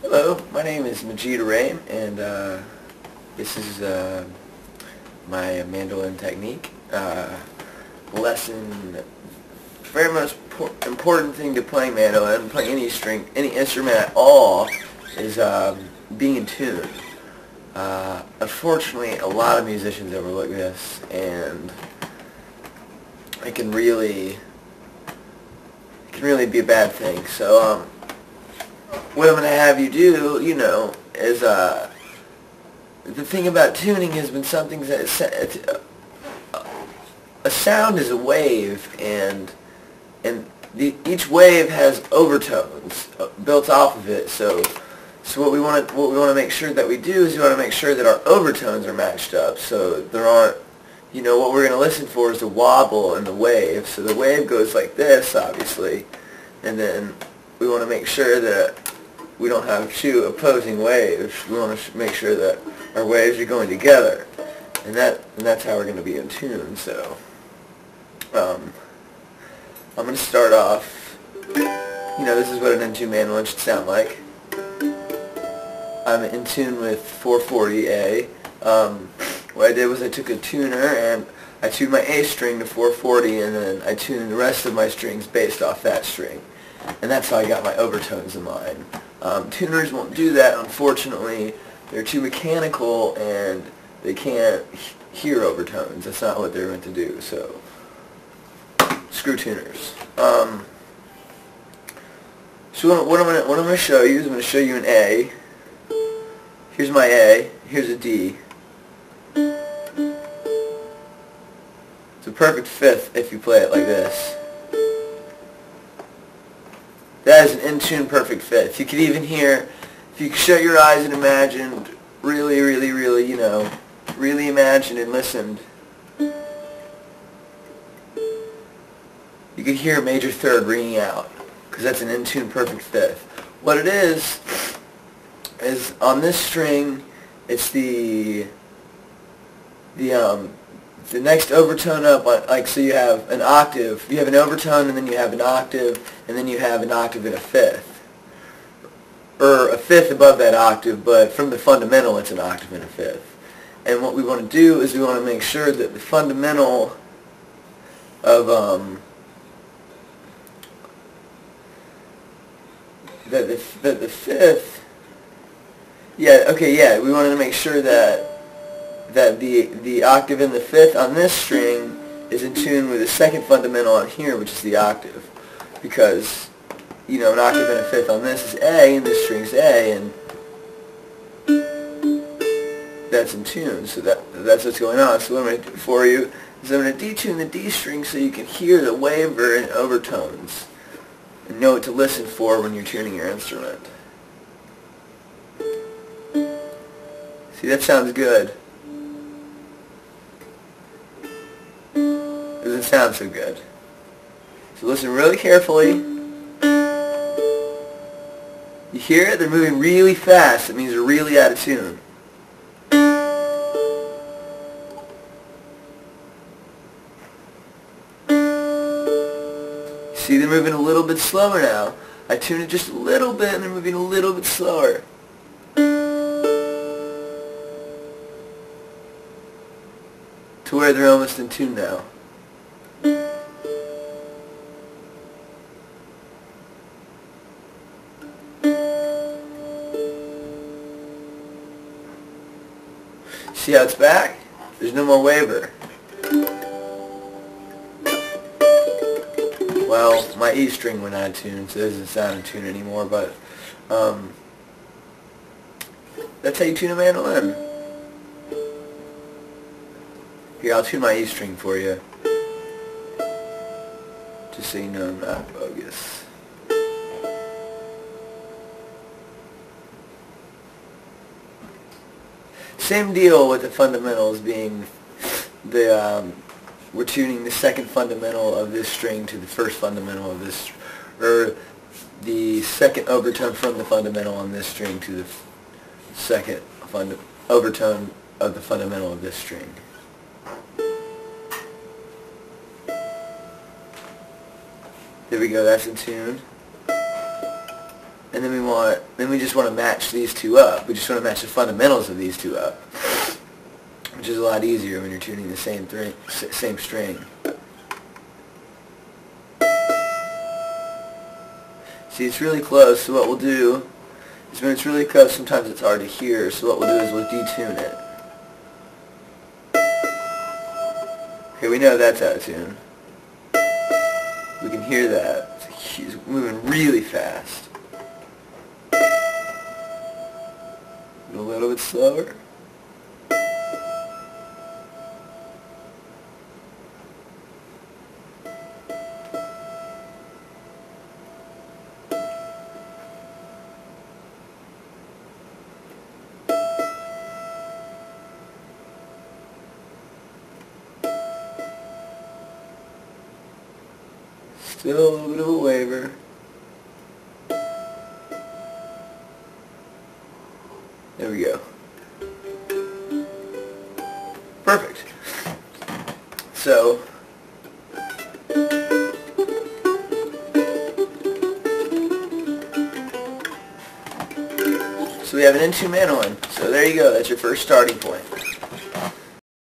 Hello, my name is Majid and this is my mandolin technique. Lesson, very most important thing to playing mandolin, playing any string, any instrument at all, is being in tune. Unfortunately, a lot of musicians overlook this, and it can really be a bad thing. So, what I'm going to have you do, is, the thing about tuning has been something that a sound is a wave, and each wave has overtones built off of it. So what we want to make sure that we do is we want to make sure that our overtones are matched up. So there aren't, what we're going to listen for is the wobble in the wave. So the wave goes like this, obviously, and then we want to make sure that we don't have two opposing waves. We want to make sure that our waves are going together, and that's how we're going to be in tune. So I'm going to start off. This is what an in-tune mandolin should sound like. I'm in tune with 440A. What I did was I took a tuner and I tuned my A string to 440, and then I tuned the rest of my strings based off that string. And that's how I got my overtones in line. Tuners won't do that, unfortunately. They're too mechanical and they can't hear overtones. That's not what they're meant to do, so screw tuners. So what I'm going to show you is I'm going to show you an A. Here's my A. Here's a D. It's a perfect fifth if you play it like this. That is an in-tune perfect fifth. You could even hear, if you shut your eyes and imagined, really imagined and listened, you could hear a major third ringing out, because that's an in-tune perfect fifth. What it is on this string, it's the next overtone up, so you have an octave, you have an overtone, and then you have an octave, and then you have an octave and a fifth. Or a fifth above that octave, but from the fundamental it's an octave and a fifth. And what we want to do is we want to make sure that the fundamental of, that the fifth, we wanted to make sure that the octave in the fifth on this string is in tune with the second fundamental on here, which is the octave. Because, an octave and a fifth on this is A, and this string's A, and that's in tune. So that's what's going on. So what I'm going to do for you is I'm going to detune the D string so you can hear the waver and overtones and know what to listen for when you're tuning your instrument. See, that sounds good. Doesn't sound so good. So listen really carefully. You hear it? They're moving really fast. It means they're really out of tune. See, they're moving a little bit slower now. I tune it just a little bit and they're moving a little bit slower. To where they're almost in tune now. See how it's back? There's no more waver. Well, my E string went out of tune, so it doesn't sound in tune anymore, but that's how you tune a mandolin. Here, I'll tune my E string for you, just so you know I'm not bogus. Same deal with the fundamentals being we're tuning the second fundamental of this string to the first fundamental of this, or the second overtone from the fundamental on this string to the second overtone of the fundamental of this string. There we go, that's in tune. And then we just want to match these two up. We just want to match the fundamentals of these two up, which is a lot easier when you're tuning the same string. See, it's really close, so what we'll do is when it's really close, sometimes it's hard to hear, so what we'll do is we'll detune it. Okay, we know that's out of tune. We can hear that. It's moving really fast. A little bit slower. Still a little bit of a waver. There we go. Perfect. So we have an in-tune mandolin. So there you go. That's your first starting point.